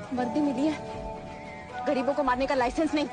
वर्दी मिली है, गरीबों को मारने का लाइसेंस नहीं।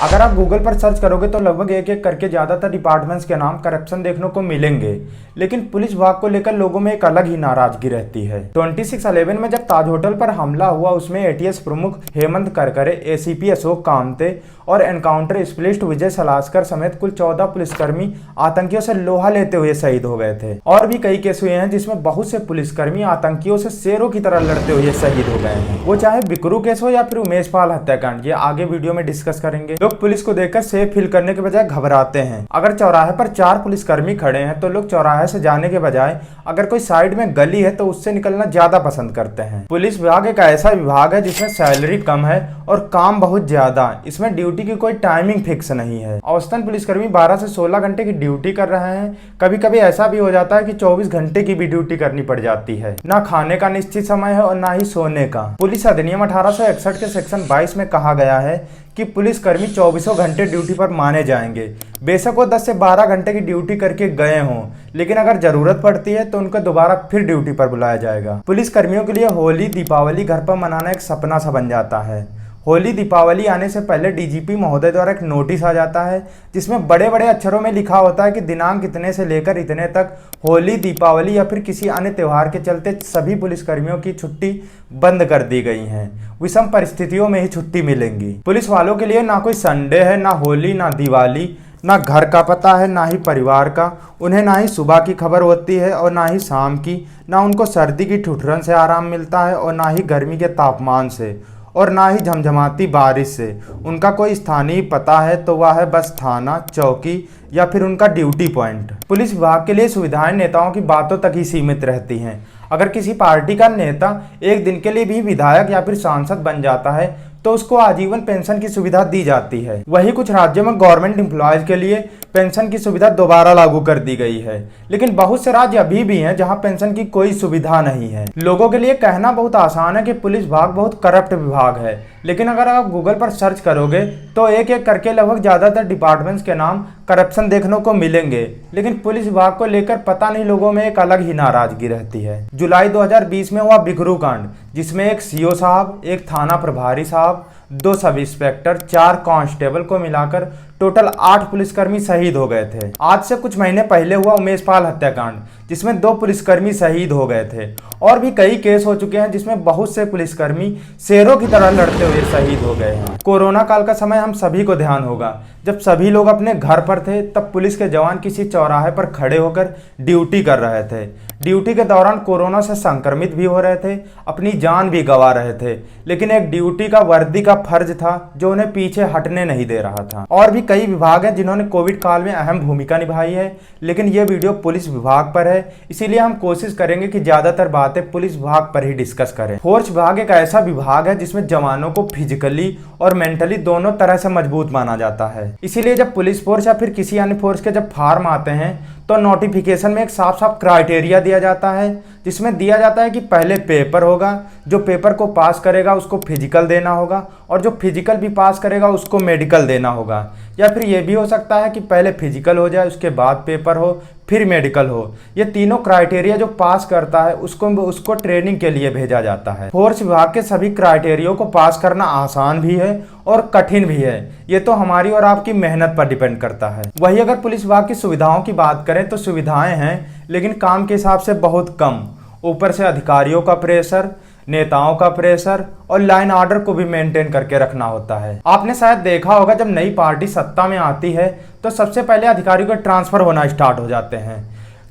अगर आप गूगल पर सर्च करोगे तो लगभग एक एक करके ज़्यादातर डिपार्टमेंट्स के नाम करप्शन देखने को मिलेंगे, लेकिन पुलिस विभाग को लेकर लोगों में एक अलग ही नाराजगी रहती है। 26/11 में जब ताज होटल पर हमला हुआ, उसमें एटीएस प्रमुख हेमंत करकरे, एसीपी अशोक कामते और एनकाउंटर स्पेशलिस्ट विजय सलास्कर समेत कुल 14 पुलिसकर्मी आतंकियों से लोहा लेते हुए शहीद हो गए थे। और भी कई केस हुए हैं जिसमें बहुत से पुलिसकर्मी आतंकियों से शेरों की तरह लड़ते हुए शहीद हो गए हैं। वो चाहे बिकरू केस हो या फिर उमेश पाल हत्याकांड, ये आगे वीडियो में डिस्कस करेंगे। लोग पुलिस को देखकर सेफ फील करने के बजाय घबराते हैं। अगर चौराहे पर 4 पुलिसकर्मी खड़े हैं तो लोग चौराहे से जाने के बजाय अगर कोई साइड में गली है तो उससे निकलना ज्यादा पसंद करते हैं। पुलिस विभाग एक ऐसा विभाग है जिसमें सैलरी कम है और काम बहुत ज्यादा। इसमें ड्यूटी की कोई टाइमिंग फिक्स नहीं है। औसतन पुलिसकर्मी 12 से 16 घंटे की ड्यूटी कर रहे हैं। कभी कभी ऐसा भी हो जाता है कि 24 घंटे की भी ड्यूटी करनी पड़ जाती है। ना खाने का निश्चित समय है और ना ही सोने का। पुलिस अधिनियम 1861 के सेक्शन 22 में कहा गया है कि पुलिसकर्मी 24 घंटे ड्यूटी पर माने जाएंगे। बेशक वो 10 से 12 घंटे की ड्यूटी करके गए हों, लेकिन अगर जरूरत पड़ती है तो उनको दोबारा फिर ड्यूटी पर बुलाया जाएगा। पुलिसकर्मियों के लिए होली दीपावली घर पर मनाना एक सपना सा बन जाता है। होली दीपावली आने से पहले डीजीपी महोदय द्वारा एक नोटिस आ जाता है जिसमें बड़े बड़े अक्षरों में लिखा होता है कि दिनांक इतने से लेकर इतने तक होली दीपावली या फिर किसी अन्य त्यौहार के चलते सभी पुलिसकर्मियों की छुट्टी बंद कर दी गई है। विषम परिस्थितियों में ही छुट्टी मिलेंगी। पुलिस वालों के लिए ना कोई संडे है, ना होली, ना दिवाली, ना घर का पता है, ना ही परिवार का। उन्हें ना ही सुबह की खबर होती है और ना ही शाम की। ना उनको सर्दी की ठुठुरन से आराम मिलता है और ना ही गर्मी के तापमान से और ना ही झमझमाती बारिश से। उनका कोई स्थानीय पता है तो वह है बस थाना, चौकी या फिर उनका ड्यूटी पॉइंट। पुलिस विभाग के लिए सुविधाएं नेताओं की बातों तक ही सीमित रहती हैं। अगर किसी पार्टी का नेता एक दिन के लिए भी विधायक या फिर सांसद बन जाता है तो उसको आजीवन पेंशन की सुविधा दी जाती है। वही कुछ राज्यों में गवर्नमेंट एम्प्लॉयज के लिए पेंशन की सुविधा दोबारा लागू कर दी गई है, लेकिन बहुत से राज्य अभी भी हैं जहां पेंशन की कोई सुविधा नहीं है। लोगों के लिए कहना बहुत आसान है कि पुलिस विभाग बहुत करप्ट विभाग है, लेकिन अगर आप गूगल पर सर्च करोगे तो एक एक करके लगभग ज्यादातर डिपार्टमेंट्स के नाम करप्शन देखने को मिलेंगे, लेकिन पुलिस विभाग को लेकर पता नहीं लोगों में एक अलग ही नाराजगी रहती है। जुलाई 2020 में हुआ बिकरू कांड, जिसमें एक सीओ साहब, एक थाना प्रभारी साहब, 2 सब इंस्पेक्टर, 4 कांस्टेबल को मिलाकर टोटल 8 पुलिसकर्मी शहीद हो गए थे। आज से कुछ महीने पहले हुआ उमेश पाल हत्याकांड, जिसमें 2 पुलिसकर्मी शहीद हो गए थे। और भी कई केस हो चुके हैं जिसमें बहुत से पुलिसकर्मी शेरों की तरह लड़ते हुए शहीद हो गए हैं। कोरोना काल का समय हम सभी को ध्यान होगा, जब सभी लोग अपने घर पर थे तब पुलिस के जवान किसी चौराहे पर खड़े होकर ड्यूटी कर रहे थे। ड्यूटी के दौरान कोरोना से संक्रमित भी हो रहे थे, अपनी जान भी गंवा रहे थे, लेकिन एक ड्यूटी का वर्दी का फर्ज था जो उन्हें पीछे हटने नहीं दे रहा था। और भी कई विभाग हैं जिन्होंने कोविड काल में अहम भूमिका निभाई है, लेकिन ये वीडियो पुलिस विभाग पर है, इसीलिए हम कोशिश करेंगे कि ज्यादातर बातें पुलिस विभाग पर ही डिस्कस करें। फोर्स विभाग एक ऐसा विभाग है जिसमें जवानों को फिजिकली और मेंटली दोनों तरह से मजबूत माना जाता है। इसीलिए जब पुलिस फोर्स या फिर किसी अन्य फोर्स के जब फार्म आते हैं तो नोटिफिकेशन में एक साफ साफ क्राइटेरिया दिया जाता है, जिसमें दिया जाता है कि पहले पेपर होगा, जो पेपर को पास करेगा उसको फिजिकल देना होगा, और जो फिजिकल भी पास करेगा उसको मेडिकल देना होगा। या फिर ये भी हो सकता है कि पहले फिजिकल हो जाए, उसके बाद पेपर हो, फिर मेडिकल हो। ये तीनों क्राइटेरिया जो पास करता है उसको ट्रेनिंग के लिए भेजा जाता है। फोर्स विभाग के सभी क्राइटेरिया को पास करना आसान भी है और कठिन भी है, ये तो हमारी और आपकी मेहनत पर डिपेंड करता है। वही अगर पुलिस विभाग की सुविधाओं की बात करें तो सुविधाएं हैं, लेकिन काम के हिसाब से बहुत कम। ऊपर से अधिकारियों का प्रेशर, नेताओं का प्रेशर और लाइन ऑर्डर को भी मेंटेन करके रखना होता है। आपने शायद देखा होगा जब नई पार्टी सत्ता में आती है तो सबसे पहले अधिकारियों के ट्रांसफर होना स्टार्ट हो जाते हैं,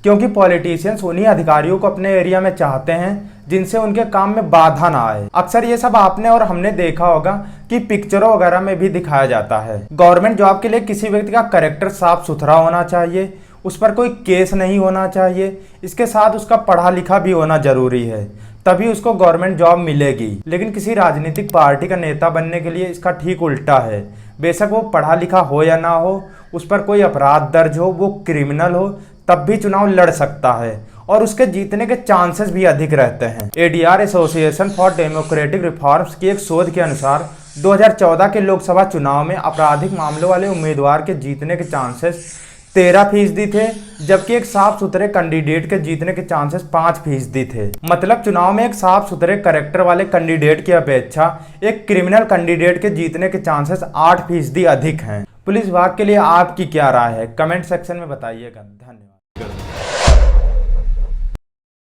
क्योंकि पॉलिटिशियंस उन्हीं अधिकारियों को अपने एरिया में चाहते हैं जिनसे उनके काम में बाधा ना आए। अक्सर ये सब आपने और हमने देखा होगा कि पिक्चरों वगैरह में भी दिखाया जाता है। गवर्नमेंट जॉब के लिए किसी व्यक्ति का कैरेक्टर साफ सुथरा होना चाहिए, उस पर कोई केस नहीं होना चाहिए, इसके साथ उसका पढ़ा लिखा भी होना जरूरी है, तभी उसको गवर्नमेंट जॉब मिलेगी। लेकिन किसी राजनीतिक पार्टी का नेता बनने के लिए इसका ठीक उल्टा है। बेशक वो पढ़ा लिखा हो या ना हो, उस पर कोई अपराध दर्ज हो, वो क्रिमिनल हो, तब भी चुनाव लड़ सकता है और उसके जीतने के चांसेस भी अधिक रहते हैं। ADR association for democratic reforms की एक शोध के अनुसार 2014 के लोकसभा चुनाव में आपराधिक मामलों वाले उम्मीदवार के जीतने के चांसेस 13% थे, जबकि एक साफ सुथरे कैंडिडेट के जीतने के चांसेस 5% थे। मतलब चुनाव में एक साफ सुथरे कैरेक्टर वाले कैंडिडेट की अपेक्षा एक क्रिमिनल कैंडिडेट के जीतने के चांसेस 8% अधिक हैं। पुलिस विभाग के लिए आपकी क्या राय है, कमेंट सेक्शन में बताइएगा। धन्यवाद।